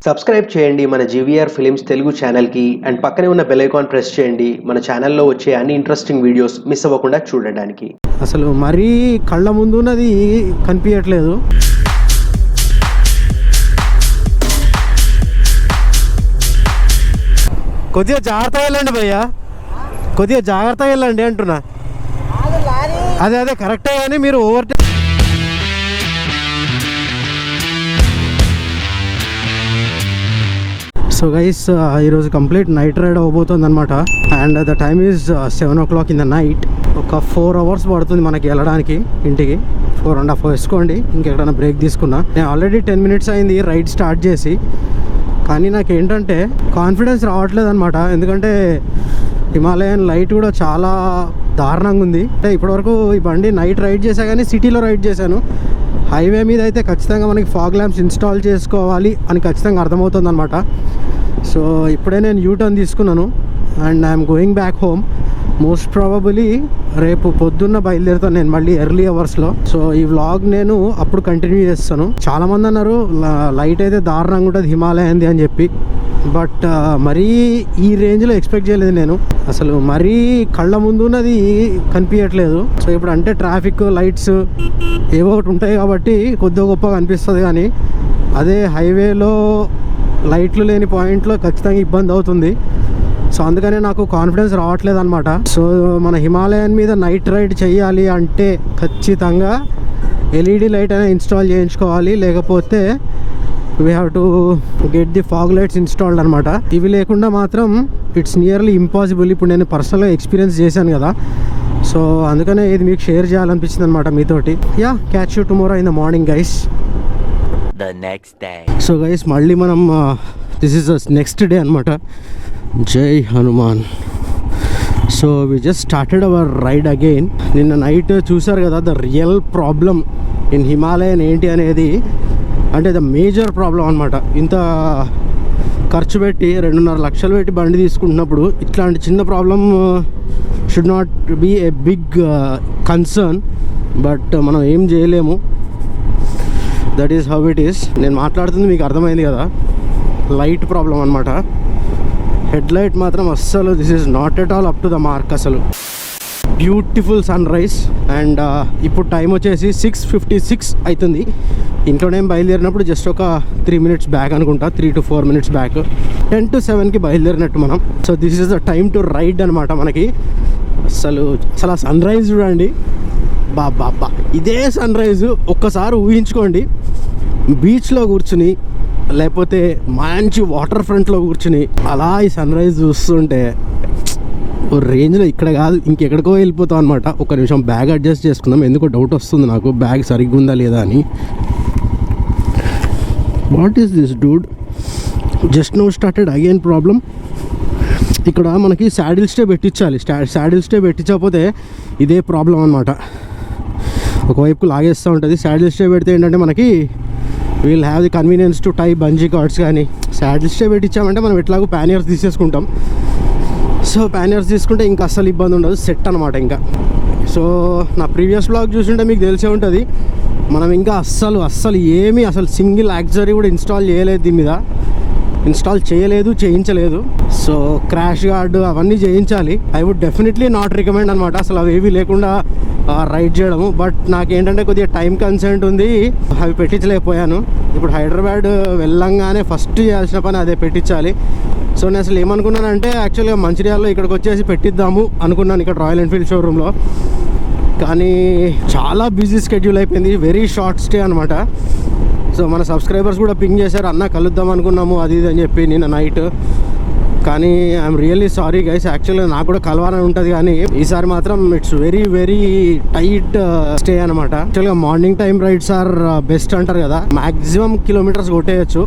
Subscribe చేయండి మన GVR films Telugu ఛానల్కి అండ్ పక్కనే ఉన్న బెల్ ఐకాన్ ప్రెస్ చేయండి మన ఛానల్లో వచ్చే అన్ని ఇంట్రెస్టింగ్ వీడియోస్ మిస్ అవ్వకుండా చూడడానికి. అసలు మరీ కళ్ళ ముందున్నది కనిపించట్లేదు. కొద్దిగా జాగ్రత్తగా వెళ్ళండి భయ్యా, కొద్దిగా జాగ్రత్తగా వెళ్ళండి అంటున్నా. అదే కరెక్టే కానీ మీరు ఓవర్టేక్. సో గైస్, ఈరోజు కంప్లీట్ నైట్ రైడ్ అవ్వబోతుంది అనమాట. And the time is 7 o'clock in the night. ఒక 4 hours పడుతుంది మనకి వెళ్ళడానికి ఇంటికి. 4.5 వేసుకోండి ఇంకెక్కడైనా బ్రేక్ తీసుకున్నా. నేను ఆల్రెడీ 10 minutes అయింది రైడ్ స్టార్ట్ చేసి, కానీ నాకు ఏంటంటే కాన్ఫిడెన్స్ రావట్లేదు అనమాట. ఎందుకంటే హిమాలయన్ లైట్ కూడా చాలా దారుణంగా ఉంది. అంటే ఇప్పటివరకు ఈ బండి నైట్ రైడ్ చేశా కానీ సిటీలో రైడ్ చేశాను. హైవే మీద అయితే ఖచ్చితంగా మనకి ఫాగ్ ల్యాంప్స్ ఇన్స్టాల్ చేసుకోవాలి అని ఖచ్చితంగా అర్థమవుతుంది అనమాట. సో ఇప్పుడే నేను యూటర్న్ తీసుకున్నాను and I'm going back home. Most probably రేపు పొద్దున్న బయలుదేరుతాను నేను మళ్ళీ ఎర్లీ అవర్స్లో. సో ఈ వ్లాగ్ నేను అప్పుడు కంటిన్యూ చేస్తాను. చాలామంది అన్నారు లైట్ అయితే దారుణంగా ఉంటుంది హిమాలయంది అని చెప్పి, బట్ మరీ ఈ రేంజ్లో ఎక్స్పెక్ట్ చేయలేదు నేను. అసలు మరీ కళ్ళ ముందున్నది కనిపించట్లేదు. సో ఇప్పుడు అంటే ట్రాఫిక్ లైట్స్ ఏవో ఒకటి ఉంటాయి కాబట్టి కొద్దిగా గొప్పగా అనిపిస్తుంది, కానీ అదే హైవేలో లైట్లు లేని పాయింట్లో ఖచ్చితంగా ఇబ్బంది అవుతుంది. సో అందుకనే నాకు కాన్ఫిడెన్స్ రావట్లేదు అనమాట. సో మన హిమాలయన్ మీద నైట్ రైడ్ చేయాలి అంటే ఖచ్చితంగా ఎల్ఈడి లైట్ అయినా ఇన్స్టాల్ చేయించుకోవాలి, లేకపోతే we have to get the fog lights installed అనమాట. ఇవి లేకుండా మాత్రం ఇట్స్ నియర్లీ ఇంపాసిబుల్. ఇప్పుడు నేను పర్సనల్గా ఎక్స్పీరియన్స్ చేశాను కదా, సో అందుకనే ఇది మీకు షేర్ చేయాలనిపించింది అనమాట మీతోటి. Yeah, catch you tomorrow in the morning guys. So guys, మళ్ళీ మనం దిస్ ఈస్ నెక్స్ట్ డే అనమాట. జై Hanuman. So we just started our ride again. నిన్న నైట్ చూసారు కదా the real problem in Himalayan ఏంటి అనేది. అంటే ద మేజర్ ప్రాబ్లం అనమాట. ఇంత ఖర్చు పెట్టి 2.5 లక్షలు పెట్టి బండి తీసుకుంటున్నప్పుడు ఇట్లాంటి చిన్న problem should not be a big concern, but మనం ఏం చేయలేము. That is how it is. నేను మాట్లాడుతుంది మీకు అర్థమైంది కదా, లైట్ ప్రాబ్లం అనమాట. హెడ్ లైట్ మాత్రం అస్సలు this is not at all up to the mark. అసలు బ్యూటిఫుల్ సన్ రైజ్. అండ్ ఇప్పుడు టైం వచ్చేసి 6:56 అవుతుంది. ఇంట్లోనే బయలుదేరినప్పుడు జస్ట్ ఒక 3 minutes బ్యాక్ అనుకుంటా, 3 to 4 minutes బ్యాక్. 10 to 7కి బయలుదేరినట్టు మనం. So this is the time to ride అనమాట మనకి. అసలు ఆ సన్ రైజ్ చూడండి, బాబా ఇదే సన్ రైజ్ ఒక్కసారి ఊహించుకోండి. బీచ్లో కూర్చుని లేకపోతే మంచి వాటర్ ఫ్రంట్లో కూర్చుని అలా ఈ సన్ రైజ్ చూస్తుంటే ఓ రేంజ్లో ఇక్కడ కాదు ఇంకెక్కడికో వెళ్ళిపోతాం అనమాట. ఒక నిమిషం బ్యాగ్ అడ్జస్ట్ చేసుకుందాం, ఎందుకో డౌట్ వస్తుంది నాకు బ్యాగ్ సరిగ్గా ఉందా లేదా అని. What is this Dude? Just now started again problem. ఇక్కడ మనకి శాడిల్ స్టే పెట్టించాలి. శాడిల్ స్టే పెట్టించకపోతే ఇదే ప్రాబ్లం అనమాట. ఒకవైపు లాగేస్తూ ఉంటుంది. శాడిల్ స్టే పెడితే ఏంటంటే మనకి we'll have the convenience to tie bungee cords. కానీ శాడిల్ స్టే పెట్టించామంటే మనం ఎట్లాగో ప్యానియర్స్ తీసేసుకుంటాం. సో ప్యానియర్స్ తీసుకుంటే ఇంకా అస్సలు ఇబ్బంది ఉండదు, సెట్ అనమాట ఇంకా. సో నా ప్రీవియస్ బ్లాగ్ చూస్తుంటే మీకు తెలిసే ఉంటుంది, మనం ఇంకా అస్సలు ఏమీ సింగిల్ యాక్సరీ కూడా ఇన్స్టాల్ చేయలేదు దీని మీద. ఇన్స్టాల్ చేయించలేదు. సో క్రాష్ గార్డు అవన్నీ చేయించాలి. I would definitely not recommend అనమాట అసలు అవి ఏవి లేకుండా రైడ్ చేయడము. బట్ నాకేంటంటే కొద్దిగా టైం కన్సెంట్ ఉంది, అవి పెట్టించలేకపోయాను. ఇప్పుడు హైదరాబాద్ వెళ్ళంగానే ఫస్ట్ చేయాల్సిన పని అదే, పెట్టించాలి. సో నేను అసలు ఏమనుకున్నానంటే యాక్చువల్గా మంచిర్యాలలో ఇక్కడికి వచ్చేసి పెట్టిద్దాము అనుకున్నాను ఇక్కడ రాయల్ ఎన్ఫీల్డ్ షోరూంలో. కానీ చాలా బిజీ స్కెడ్యూల్ అయిపోయింది, వెరీ షార్ట్ స్టే అనమాట. సో మన సబ్స్క్రైబర్స్ కూడా పింగ్ చేశారు, అన్న కలుద్దాం అనుకున్నాము అది ఇది అని చెప్పి నిన్న నైట్. కానీ ఐఎమ్ రియల్లీ సారీ గైస్, యాక్చువల్గా నాకు కూడా కలవాలని ఉంటుంది కానీ ఈసారి మాత్రం it's very very tight stay అనమాట. యాక్చువల్గా morning time rides are best అంటారు కదా, మ్యాక్సిమం కిలోమీటర్స్ కొట్టేయచ్చు,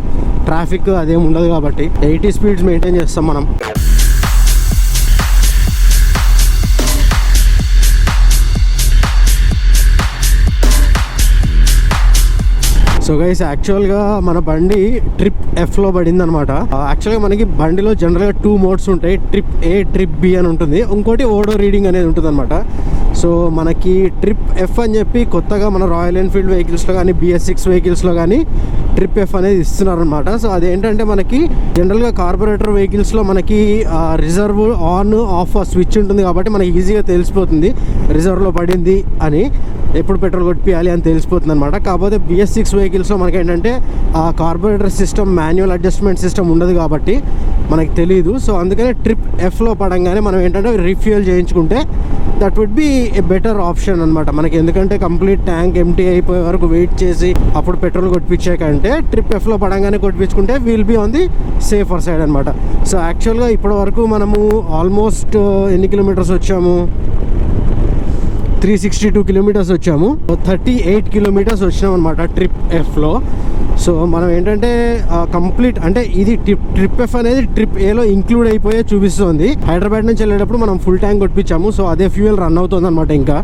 ట్రాఫిక్ అదేం ఉండదు కాబట్టి. 80 స్పీడ్స్ మెయింటైన్ చేస్తాం మనం. సో గైస్, యాక్చువల్గా మన బండి ట్రిప్ Fలో పడింది అనమాట. యాక్చువల్గా మనకి బండిలో జనరల్గా 2 modes ఉంటాయి, ట్రిప్ A ట్రిప్ B అని ఉంటుంది, ఇంకోటి ఓడో రీడింగ్ అనేది ఉంటుంది అనమాట. సో మనకి ట్రిప్ ఎఫ్ అని చెప్పి కొత్తగా మన రాయల్ ఎన్ఫీల్డ్ వెహికల్స్లో కానీ BS6 వెహికల్స్లో కానీ ట్రిప్ ఎఫ్ అనేది ఇస్తున్నారనమాట. సో అదేంటంటే మనకి జనరల్గా కార్బొరేటర్ వెహికల్స్లో మనకి రిజర్వ్ ఆన్ ఆఫ్ స్విచ్ ఉంటుంది కాబట్టి మనకి ఈజీగా తెలిసిపోతుంది రిజర్వ్లో పడింది అని, ఎప్పుడు పెట్రోల్ కొట్టియాలి అని తెలిసిపోతుంది అనమాట. కాకపోతే BS6 వెహికల్స్లో మనకి ఏంటంటే ఆ carburettor system manual adjustment system ఉండదు కాబట్టి మనకి తెలియదు. సో అందుకనే ట్రిప్ ఎఫ్లో పడంగానే మనం ఏంటంటే రీఫ్యూయల్ చేయించుకుంటే that would be a better option అనమాట మనకి. ఎందుకంటే కంప్లీట్ ట్యాంక్ ఎంటీ అయిపోయే వరకు వెయిట్ చేసి అప్పుడు పెట్రోల్ కొట్టించే కంటే ట్రిప్ ఎఫ్లో పడంగానే కొట్టించుకుంటే will be on the safer side అనమాట. సో యాక్చువల్గా ఇప్పటి వరకు మనము ఆల్మోస్ట్ ఎన్ని కిలోమీటర్స్ వచ్చాము, 362 కిలోమీటర్స్ వచ్చాము. 38 కిలోమీటర్స్ వచ్చినాం అనమాట ట్రిప్ ఎఫ్లో. సో మనం ఏంటంటే కంప్లీట్ అంటే ఇది ట్రిప్ ఎఫ్ అనేది ట్రిప్ ఏలో ఇంక్లూడ్ అయిపోయే చూపిస్తుంది. హైదరాబాద్ నుంచి వెళ్ళేటప్పుడు మనం ఫుల్ ట్యాంక్ కొట్టించాము. సో అదే ఫ్యూయల్ రన్ అవుతుంది అనమాట ఇంకా.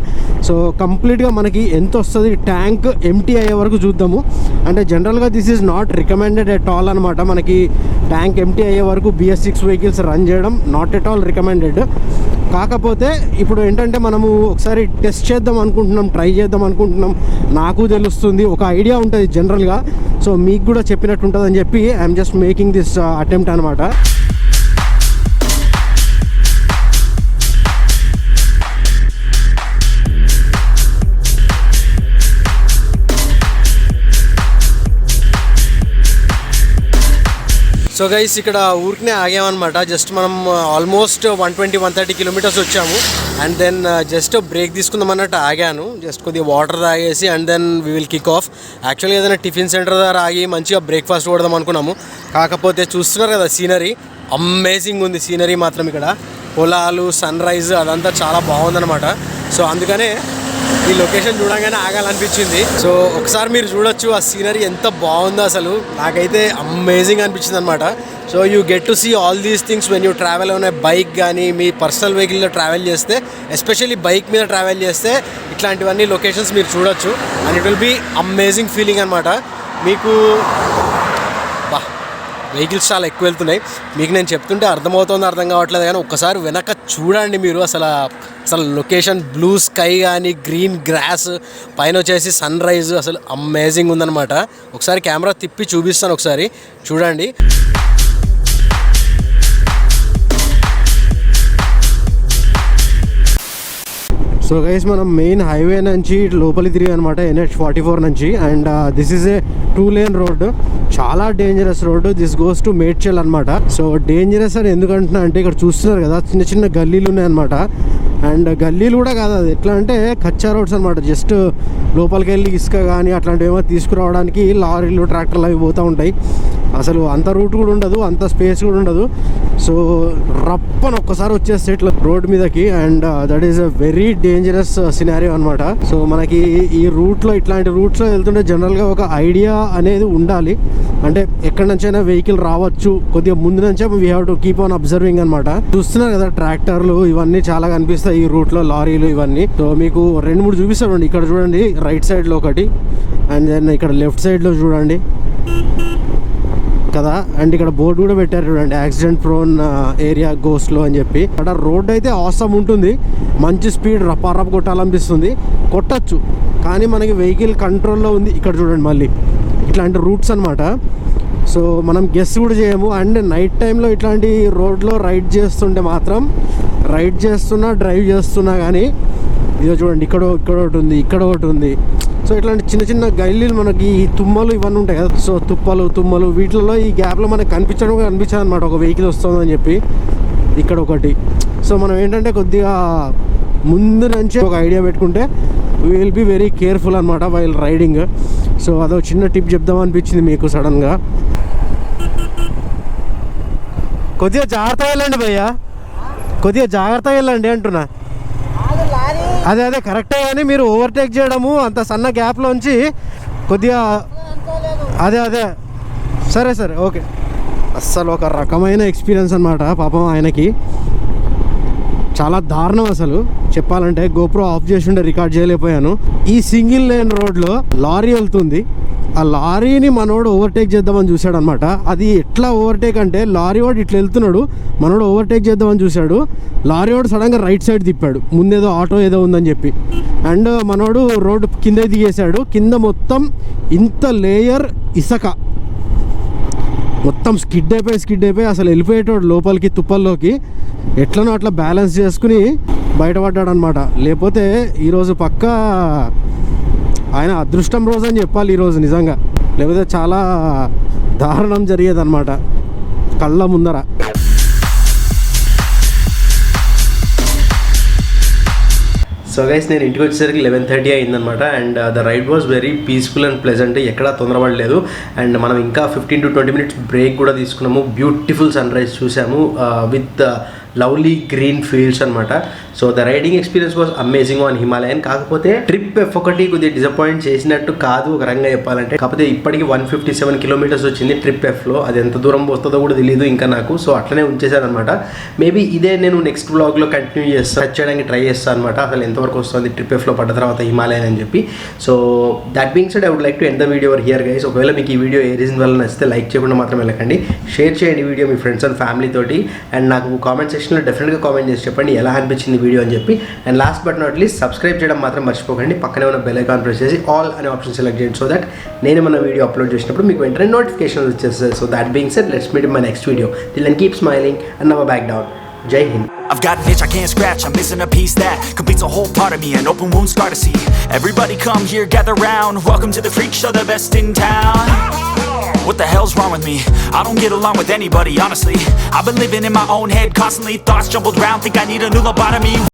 సో కంప్లీట్గా మనకి ఎంత వస్తుంది ట్యాంక్ ఎంటీ అయ్యే వరకు చూద్దాము. అంటే జనరల్గా this is not recommended at all అనమాట. మనకి ట్యాంక్ ఎంటీ అయ్యే వరకు BS6 వెహికల్స్ రన్ చేయడం నాట్ ఎట్ ఆల్ రికమెండెడ్. కాకపోతే ఇప్పుడు ఏంటంటే మనము ఒకసారి టెస్ట్ చేద్దాం అనుకుంటున్నాం, ట్రై చేద్దాం అనుకుంటున్నాం. నాకు తెలుస్తుంది, ఒక ఐడియా ఉంటుంది జనరల్గా. సో మీకు కూడా చెప్పినట్టు ఉంటుందని చెప్పి I'm just making this attempt అనమాట. సో గైస్ ఇక్కడ ఊరికనే ఆగామన్నమాట. జస్ట్ మనం ఆల్మోస్ట్ 120-130 కిలోమీటర్స్ వచ్చాము. అండ్ దెన్ జస్ట్ బ్రేక్ తీసుకుందాం అన్నట్టు ఆగాను. జస్ట్ కొద్దిగా వాటర్ తాగేసి and then we will kick off. యాక్చువల్గా ఏదైనా టిఫిన్ సెంటర్ దగ్గర ఆగి మంచిగా బ్రేక్ఫాస్ట్ కొడదాం అనుకున్నాము. కాకపోతే చూస్తున్నారు కదా సీనరీ, అమేజింగ్ ఉంది సీనరీ మాత్రం. ఇక్కడ పొలాలు, సన్ రైజ్ అదంతా చాలా బాగుందన్నమాట. సో అందుకనే ఈ లొకేషన్ చూడగానే ఆగాలనిపించింది. సో ఒకసారి మీరు చూడొచ్చు ఆ సీనరీ ఎంత బాగుందో అసలు. నాకైతే అమేజింగ్ అనిపించింది అనమాట. So you get to see all these things when you travel on a bike కానీ మీ పర్సనల్ వెహికల్లో ట్రావెల్ చేస్తే, ఎస్పెషల్లీ బైక్ మీద ట్రావెల్ చేస్తే ఇట్లాంటివన్నీ లొకేషన్స్ మీరు చూడొచ్చు. And it will be amazing feeling అనమాట. మీకు వెహికల్స్ చాలా ఎక్కువ వెళ్తున్నాయి. మీకు నేను చెప్తుంటే అర్థమవుతుందో అర్థం కావట్లేదు కానీ ఒక్కసారి వెనక చూడండి మీరు. అసలు లొకేషన్, బ్లూ స్కై కానీ గ్రీన్ గ్రాస్, పైన వచ్చేసి సన్ రైజ్, అసలు అమేజింగ్ ఉందన్నమాట. ఒకసారి కెమెరా తిప్పి చూపిస్తాను, ఒకసారి చూడండి. సో గైస్ మనం మెయిన్ హైవే నుంచి లోపలి తిరిగి అనమాట, NH44 నుంచి. And this is a 2-lane road, చాలా dangerous road. This goes to Medchal అనమాట. సో డేంజరస్ అని ఎందుకంటున్నా అంటే ఇక్కడ చూస్తున్నారు కదా చిన్న చిన్న గల్లీలు ఉన్నాయన్నమాట. అండ్ గల్లీలు కూడా కాదు, అది ఎట్లా అంటే కచ్చా రోడ్స్ అనమాట. జస్ట్ లోపలికి వెళ్ళి ఇసుక కానీ అట్లాంటివి ఏమో తీసుకురావడానికి లారీలు, ట్రాక్టర్లు అవి పోతూ ఉంటాయి. అసలు అంత రూట్ కూడా ఉండదు, అంత స్పేస్ కూడా ఉండదు. సో రప్పని ఒక్కసారి వచ్చేస్తే ఇట్లా రోడ్ మీదకి. And that is a very dangerous scenario అనమాట. సో మనకి ఈ రూట్లో, ఇట్లాంటి రూట్స్లో వెళ్తుంటే జనరల్గా ఒక ఐడియా అనేది ఉండాలి. అంటే ఎక్కడి నుంచైనా వెహికల్ రావచ్చు, కొద్దిగా ముందు నుంచే we have to keep on observing అనమాట. చూస్తున్నారు కదా ట్రాక్టర్లు ఇవన్నీ చాలా కనిపిస్తాయి ఈ రూట్లో, లారీలు ఇవన్నీ. సో మీకు 2-3 చూపిస్తాడు. ఇక్కడ చూడండి రైట్ సైడ్లో ఒకటి, అండ్ దెన్ ఇక్కడ లెఫ్ట్ సైడ్లో చూడండి కదా. అండ్ ఇక్కడ బోర్డు కూడా పెట్టారు చూడండి, accident prone area go slow అని చెప్పి. అక్కడ రోడ్ అయితే ఆసమ్ ఉంటుంది, మంచి స్పీడ్ రప్పారప్ కొట్టాలనిపిస్తుంది, కొట్టచ్చు. కానీ మనకి వెహికల్ కంట్రోల్లో ఉంది. ఇక్కడ చూడండి మళ్ళీ ఇట్లాంటి రూట్స్ అనమాట. సో మనం గెస్ కూడా చేయము. అండ్ నైట్ టైంలో ఇట్లాంటి రోడ్లో రైడ్ చేస్తుంటే మాత్రం, రైడ్ చేస్తున్నా డ్రైవ్ చేస్తున్నా కానీ ఇదో చూడండి ఇక్కడ ఒకటి ఉంది, ఇక్కడ ఒకటి ఉంది. సో ఇట్లాంటి చిన్న చిన్న గల్లీలు మనకి తుమ్మలు ఇవన్నీ ఉంటాయి కదా. సో తుమ్మలు వీటిలో ఈ గ్యాప్లో మనకు కనిపించదు అనమాట ఒక వెహికల్ వస్తుందని చెప్పి. ఇక్కడ ఒకటి. సో మనం ఏంటంటే కొద్దిగా ముందు నుంచి ఒక ఐడియా పెట్టుకుంటే we will be very careful అనమాట వైల్ రైడింగ్. సో అదో చిన్న టిప్ చెప్దాం అనిపించింది మీకు సడన్గా. కొద్దిగా జాగ్రత్తగా వెళ్ళండి భయ్య, కొద్దిగా జాగ్రత్తగా వెళ్ళండి అంటున్నా. అదే కరెక్టే, కానీ మీరు ఓవర్టేక్ చేయడము అంత సన్న గ్యాప్లోంచి కొద్దిగా అదే సరే ఓకే. అస్సలు ఒక రకమైన ఎక్స్పీరియన్స్ అనమాట పాపం ఆయనకి. చాలా దారుణం అసలు చెప్పాలంటే. గోప్రో ఆఫ్ చేసి ఉండే రికార్డ్ చేయలేకపోయాను. ఈ సింగిల్ లేన్ రోడ్లో లారీ వెళ్తుంది, ఆ లారీని మనోడు ఓవర్టేక్ చేద్దామని చూశాడు అనమాట. అది ఎట్లా ఓవర్టేక్ అంటే లారీ వాడు ఇట్లా వెళ్తున్నాడు, మనోడు ఓవర్టేక్ చేద్దామని చూశాడు, లారీ వాడు సడన్గా రైట్ సైడ్ తిప్పాడు, ముందేదో ఆటో ఏదో ఉందని చెప్పి. అండ్ మనోడు రోడ్డు కింద దిగేశాడు. కింద మొత్తం ఇంత లేయర్ ఇసక మొత్తం స్కిడ్ అయిపోయి అసలు వెళ్ళిపోయేటోడు లోపలికి తుప్పల్లోకి. ఎట్లనో అట్లా బ్యాలెన్స్ చేసుకుని బయటపడ్డాడు అనమాట. లేకపోతే ఈరోజు పక్కా ఆయన అదృష్టం రోజు అని చెప్పాలి ఈరోజు నిజంగా, లేకపోతే చాలా దారుణం జరిగేదన్నమాట కళ్ళ ముందర. సో గైస్ నేను ఇంటికి వచ్చేసరికి 11:30 అయిందనమాట. And the ride was very peaceful and pleasant, ఎక్కడా తొందరపడలేదు. అండ్ మనం ఇంకా 15 to 20 minutes బ్రేక్ కూడా తీసుకున్నాము. బ్యూటిఫుల్ సన్ రైజ్ చూసాము విత్ లవ్లీ గ్రీన్ ఫీల్డ్స్ అనమాట. So the riding experience was amazing on Himalayan. కాకపోతే ట్రిప్ F1 కొద్దిగా డిసప్పాయింట్ చేసినట్టు కాదు ఒక రంగా చెప్పాలంటే. కాకపోతే ఇప్పటికి 157 kilometers వచ్చింది ట్రిప్ Fలో. అది ఎంత దూరం వస్తుందో కూడా తెలియదు ఇంకా నాకు. సో అట్లనే ఉంచేసాను అనమాట. మేబీ ఇదే నేను నెక్స్ట్ వ్లాగ్లో కంటిన్యూ చేస్తాను, టచ్ చేయడానికి ట్రై చేస్తాను అనమాట, అసలు ఎంతవరకు వస్తుంది ట్రిప్ Fలో పడ్డ తర్వాత హిమాలయన్ అని చెప్పి. So that being said I would like to end the video over here guys. ఒకవేళ మీకు ఈ వీడియో ఏ రీజన్ వల్ల నచ్చితే లైక్ చేయకుండా మాత్రం వెళ్ళకండి, షేర్ చేయండి video me friends and family తోటి. అండ్ నాకు కామెంట్ సెక్షన్లో డెఫినెట్గా కామెంట్ చేసి చెప్పండి ఎలా అనిపించింది వీడియో అని చెప్పి. And last but not least subscribe చేయడం మాత్రం మర్చిపోకండి. పక్కనే ఉన్న బెల్ ఐకాన్ ప్రెస్ చేసి ఆల్ అనే ఆప్షన్ సెలెక్ట్ చేయండి, సో దట్ నేను మన వీడియో అప్లోడ్ చేసినప్పుడు మీకు వెంటనే నోటిఫికేషన్స్ వచ్చేస్తాయి. So that being said let's meet in my next video. Till then keep smiling and never back down. Jai Hind. I've got an itch I can't scratch, I'm missing a piece that completes a whole part of me, an open wound scar to see. Everybody come here, gather round, welcome to the freak show, the best in town. What the hell's wrong with me? I don't get along with anybody, honestly. I've been living in my own head constantly, thoughts jumbled round, think I need a new lobotomy.